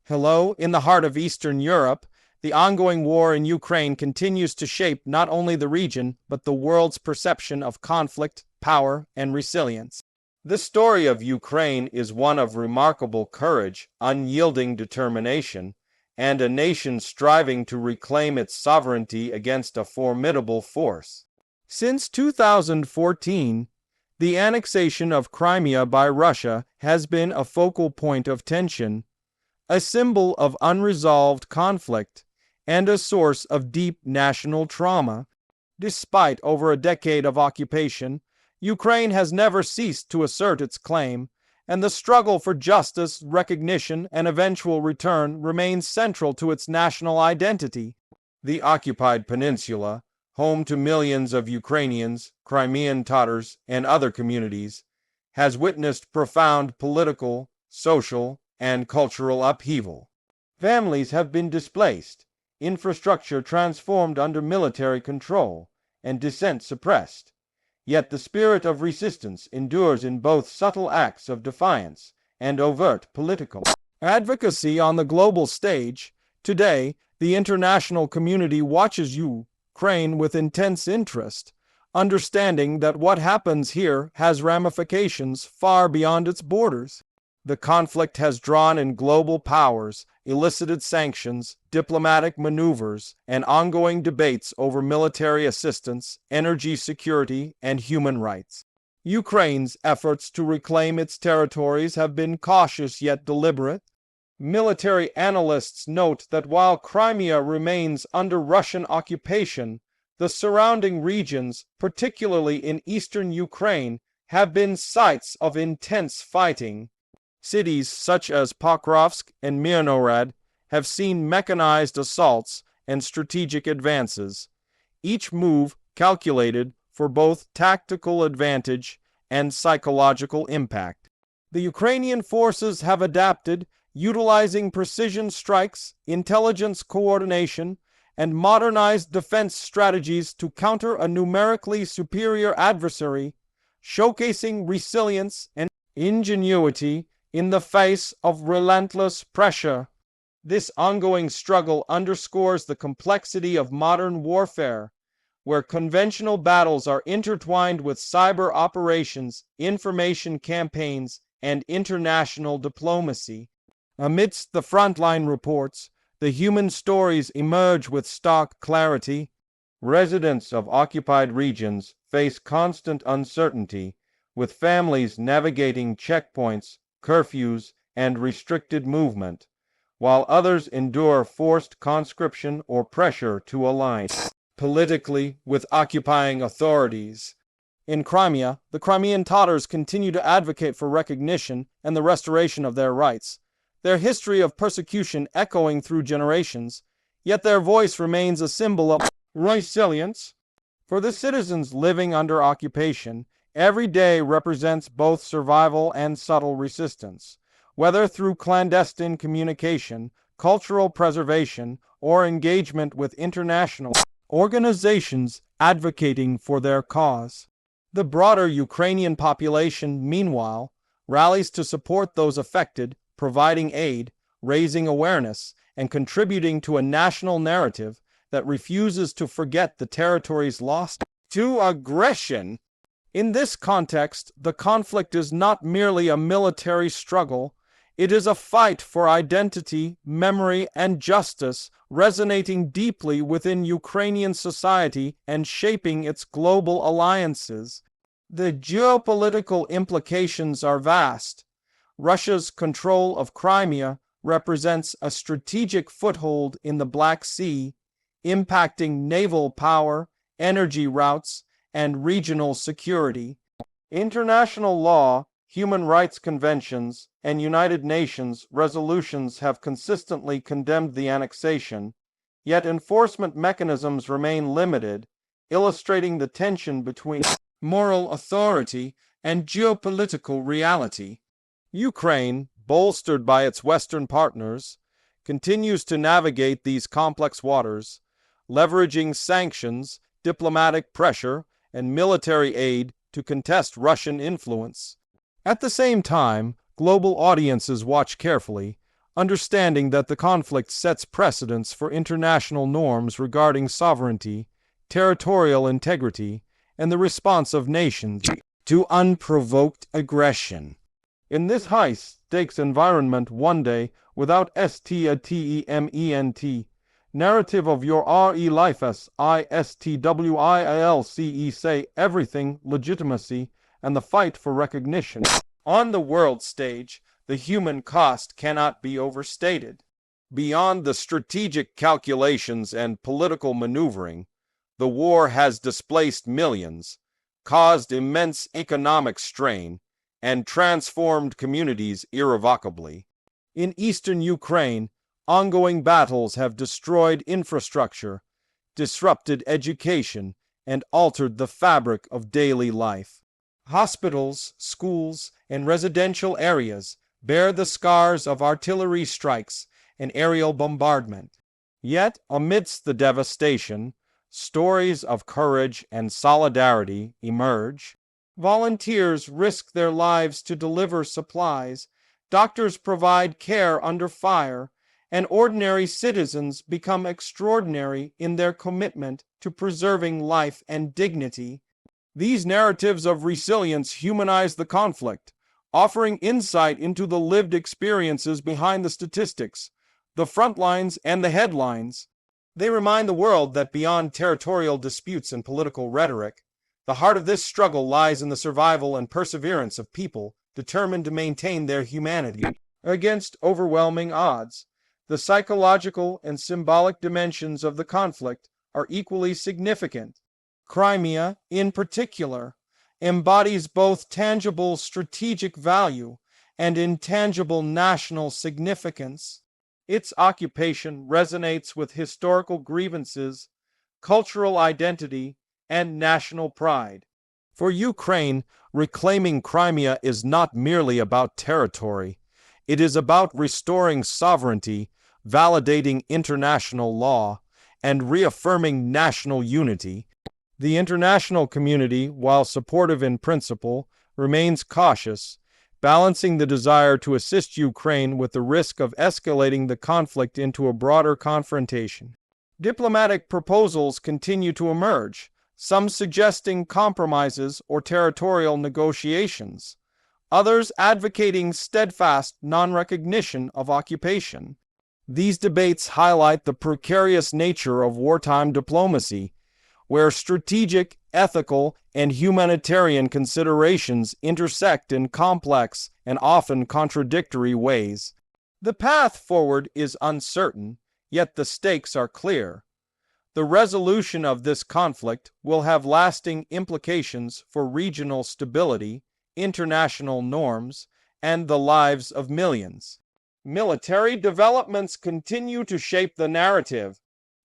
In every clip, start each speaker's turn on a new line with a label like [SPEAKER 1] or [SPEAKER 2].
[SPEAKER 1] Hello, in the heart of Eastern Europe, the ongoing war in Ukraine continues to shape not only the region, but the world's perception of conflict, power, and resilience. The story of Ukraine is one of remarkable courage, unyielding determination, and a nation striving to reclaim its sovereignty against a formidable force. Since 2014, the annexation of Crimea by Russia has been a focal point of tension, a symbol of unresolved conflict, and a source of deep national trauma. Despite over a decade of occupation, Ukraine has never ceased to assert its claim, and the struggle for justice, recognition, and eventual return remains central to its national identity. The occupied peninsula, home to millions of Ukrainians, Crimean Tatars, and other communities, has witnessed profound political, social, and cultural upheaval. Families have been displaced, infrastructure transformed under military control, and dissent suppressed. Yet the spirit of resistance endures in both subtle acts of defiance and overt political advocacy on the global stage. Today, the international community watches Ukraine with intense interest, understanding that what happens here has ramifications far beyond its borders. The conflict has drawn in global powers, elicited sanctions, diplomatic maneuvers, and ongoing debates over military assistance, energy security, and human rights. Ukraine's efforts to reclaim its territories have been cautious yet deliberate. Military analysts note that while Crimea remains under Russian occupation, the surrounding regions, particularly in eastern Ukraine, have been sites of intense fighting. Cities such as Pokrovsk and Mirnorad have seen mechanized assaults and strategic advances, each move calculated for both tactical advantage and psychological impact. The Ukrainian forces have adapted, utilizing precision strikes, intelligence coordination, and modernized defense strategies to counter a numerically superior adversary, showcasing resilience and ingenuity in the face of relentless pressure. This ongoing struggle underscores the complexity of modern warfare, where conventional battles are intertwined with cyber operations, information campaigns, and international diplomacy. Amidst the frontline reports, the human stories emerge with stark clarity. Residents of occupied regions face constant uncertainty, with families navigating checkpoints, curfews, and restricted movement, while others endure forced conscription or pressure to align politically with occupying authorities. In Crimea, the Crimean Tatars continue to advocate for recognition and the restoration of their rights, their history of persecution echoing through generations, yet their voice remains a symbol of resilience. For the citizens living under occupation, every day represents both survival and subtle resistance, whether through clandestine communication, cultural preservation, or engagement with international organizations advocating for their cause. The broader Ukrainian population, meanwhile, rallies to support those affected, providing aid, raising awareness, and contributing to a national narrative that refuses to forget the territories lost to aggression. In this context, the conflict is not merely a military struggle. It is a fight for identity, memory, and justice, resonating deeply within Ukrainian society and shaping its global alliances. The geopolitical implications are vast. Russia's control of Crimea represents a strategic foothold in the Black Sea, impacting naval power, energy routes, and regional security. International law, human rights conventions, and United Nations resolutions have consistently condemned the annexation, yet enforcement mechanisms remain limited, illustrating the tension between moral authority and geopolitical reality. Ukraine, bolstered by its Western partners, continues to navigate these complex waters, leveraging sanctions, diplomatic pressure, and military aid to contest Russian influence. At the same time, global audiences watch carefully, understanding that the conflict sets precedents for international norms regarding sovereignty, territorial integrity, and the response of nations to unprovoked aggression. In this high-stakes environment, one day, without STATEMENT, narrative of your RE life as ISTWILCE say everything, legitimacy, and the fight for recognition. On the world stage, the human cost cannot be overstated. Beyond the strategic calculations and political maneuvering, the war has displaced millions, caused immense economic strain, and transformed communities irrevocably. In eastern Ukraine, ongoing battles have destroyed infrastructure, disrupted education, and altered the fabric of daily life. Hospitals, schools, and residential areas bear the scars of artillery strikes and aerial bombardment. Yet, amidst the devastation, stories of courage and solidarity emerge. Volunteers risk their lives to deliver supplies, doctors provide care under fire, and ordinary citizens become extraordinary in their commitment to preserving life and dignity. These narratives of resilience humanize the conflict, offering insight into the lived experiences behind the statistics, the front lines, and the headlines. They remind the world that beyond territorial disputes and political rhetoric, the heart of this struggle lies in the survival and perseverance of people determined to maintain their humanity against overwhelming odds. The psychological and symbolic dimensions of the conflict are equally significant. Crimea, in particular, embodies both tangible strategic value and intangible national significance. Its occupation resonates with historical grievances, cultural identity, and national pride. For Ukraine, reclaiming Crimea is not merely about territory. It is about restoring sovereignty, validating international law, and reaffirming national unity. The international community, while supportive in principle, remains cautious, balancing the desire to assist Ukraine with the risk of escalating the conflict into a broader confrontation. Diplomatic proposals continue to emerge, some suggesting compromises or territorial negotiations, others advocating steadfast non-recognition of occupation. These debates highlight the precarious nature of wartime diplomacy, where strategic, ethical, and humanitarian considerations intersect in complex and often contradictory ways. The path forward is uncertain, yet the stakes are clear. The resolution of this conflict will have lasting implications for regional stability, international norms, and the lives of millions. Military developments continue to shape the narrative.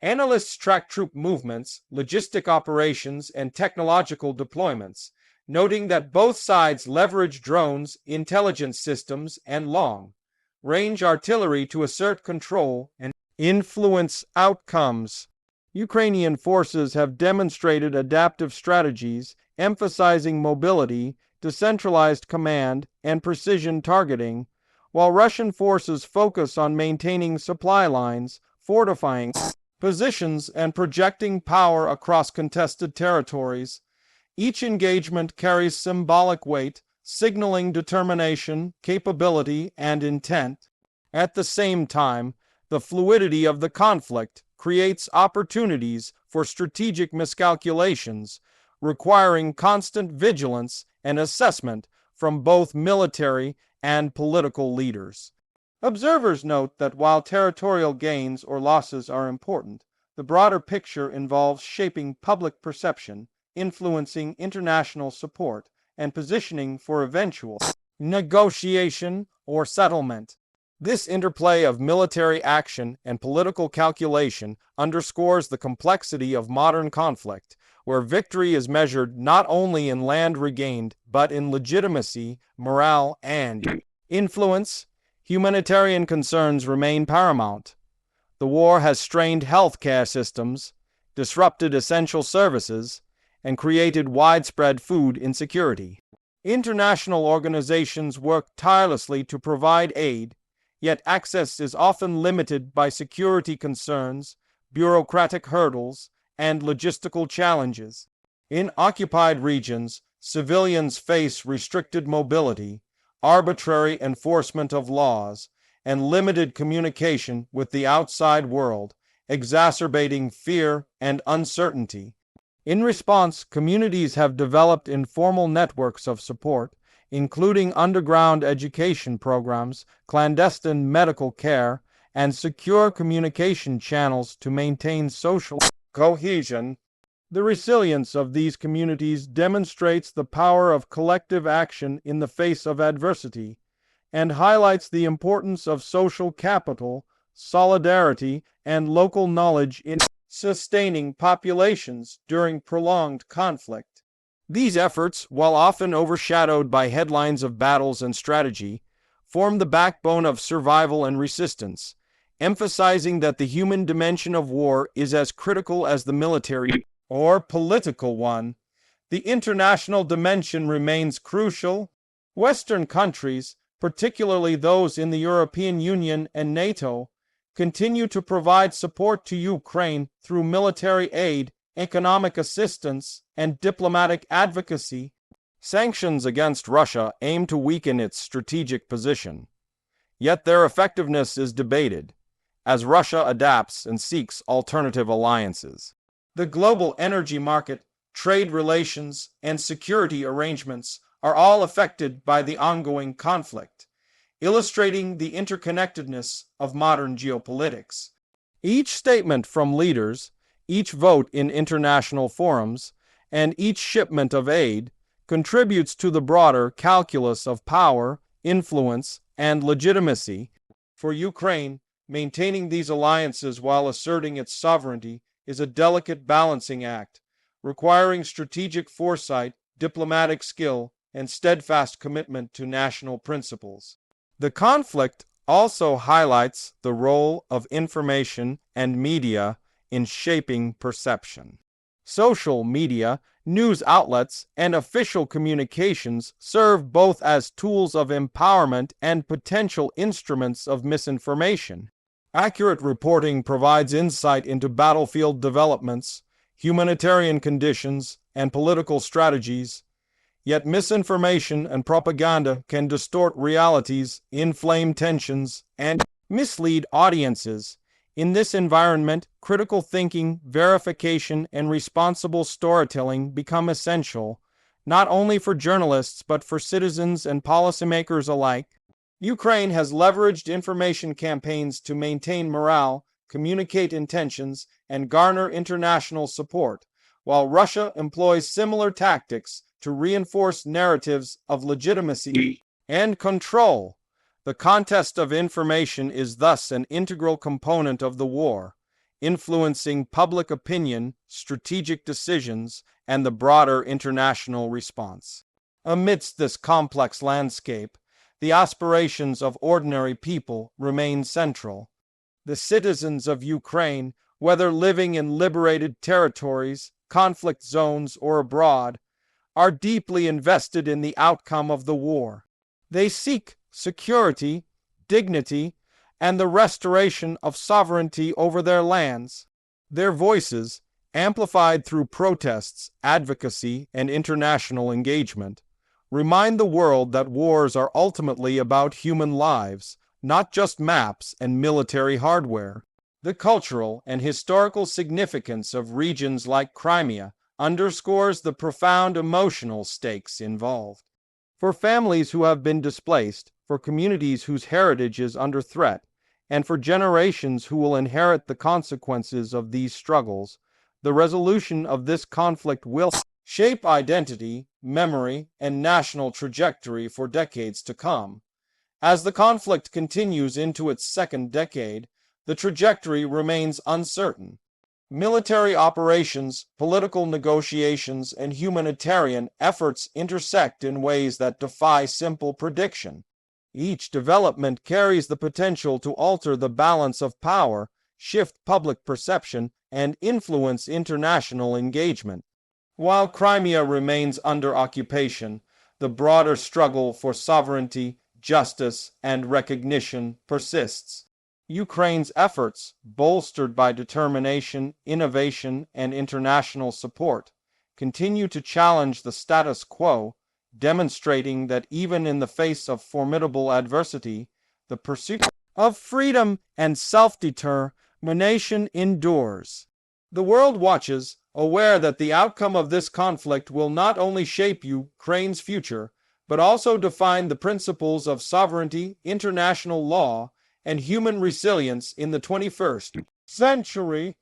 [SPEAKER 1] Analysts track troop movements, logistic operations, and technological deployments, noting that both sides leverage drones, intelligence systems, and long-range artillery to assert control and influence outcomes. Ukrainian forces have demonstrated adaptive strategies, emphasizing mobility, decentralized command, and precision targeting, while Russian forces focus on maintaining supply lines, fortifying positions, and projecting power across contested territories. Each engagement carries symbolic weight, signaling determination, capability, and intent. At the same time, the fluidity of the conflict creates opportunities for strategic miscalculations, requiring constant vigilance and assessment from both military and political leaders. Observers note that while territorial gains or losses are important, the broader picture involves shaping public perception, influencing international support, and positioning for eventual negotiation or settlement. This interplay of military action and political calculation underscores the complexity of modern conflict, where victory is measured not only in land regained, but in legitimacy, morale, and influence. Humanitarian concerns remain paramount. The war has strained healthcare systems, disrupted essential services, and created widespread food insecurity. International organizations work tirelessly to provide aid, yet access is often limited by security concerns, bureaucratic hurdles, and logistical challenges. In occupied regions, civilians face restricted mobility, arbitrary enforcement of laws, and limited communication with the outside world, exacerbating fear and uncertainty. In response, communities have developed informal networks of support, including underground education programs, clandestine medical care, and secure communication channels to maintain social cohesion. The resilience of these communities demonstrates the power of collective action in the face of adversity, and highlights the importance of social capital, solidarity, and local knowledge in sustaining populations during prolonged conflict. These efforts, while often overshadowed by headlines of battles and strategy, form the backbone of survival and resistance, emphasizing that the human dimension of war is as critical as the military or political one. The international dimension remains crucial. Western countries, particularly those in the European Union and NATO, continue to provide support to Ukraine through military aid, economic assistance, and diplomatic advocacy. Sanctions against Russia aim to weaken its strategic position, yet their effectiveness is debated, as Russia adapts and seeks alternative alliances. The global energy market, trade relations, and security arrangements are all affected by the ongoing conflict, illustrating the interconnectedness of modern geopolitics. Each statement from leaders, each vote in international forums, and each shipment of aid contributes to the broader calculus of power, influence, and legitimacy. For Ukraine, maintaining these alliances while asserting its sovereignty is a delicate balancing act, requiring strategic foresight, diplomatic skill, and steadfast commitment to national principles. The conflict also highlights the role of information and media in shaping perception. Social media, news outlets, and official communications serve both as tools of empowerment and potential instruments of misinformation. Accurate reporting provides insight into battlefield developments, humanitarian conditions, and political strategies. Yet misinformation and propaganda can distort realities, inflame tensions, and mislead audiences. In this environment, critical thinking, verification, and responsible storytelling become essential, not only for journalists but for citizens and policymakers alike. Ukraine has leveraged information campaigns to maintain morale, communicate intentions, and garner international support, while Russia employs similar tactics to reinforce narratives of legitimacy and control. The contest of information is thus an integral component of the war, influencing public opinion, strategic decisions, and the broader international response. Amidst this complex landscape, the aspirations of ordinary people remain central. The citizens of Ukraine, whether living in liberated territories, conflict zones, or abroad, are deeply invested in the outcome of the war. They seek security, dignity, and the restoration of sovereignty over their lands. Their voices, amplified through protests, advocacy, and international engagement, remind the world that wars are ultimately about human lives, not just maps and military hardware. The cultural and historical significance of regions like Crimea underscores the profound emotional stakes involved. For families who have been displaced, for communities whose heritage is under threat, and for generations who will inherit the consequences of these struggles, the resolution of this conflict will shape identity, memory, and national trajectory for decades to come. As the conflict continues into its second decade, the trajectory remains uncertain. Military operations, political negotiations, and humanitarian efforts intersect in ways that defy simple prediction. Each development carries the potential to alter the balance of power, shift public perception, and influence international engagement. While Crimea remains under occupation, the broader struggle for sovereignty, justice, and recognition persists. Ukraine's efforts, bolstered by determination, innovation, and international support, continue to challenge the status quo, demonstrating that even in the face of formidable adversity, the pursuit of freedom and self-determination endures. The world watches, aware that the outcome of this conflict will not only shape Ukraine's future, but also define the principles of sovereignty, international law, and human resilience in the 21st century.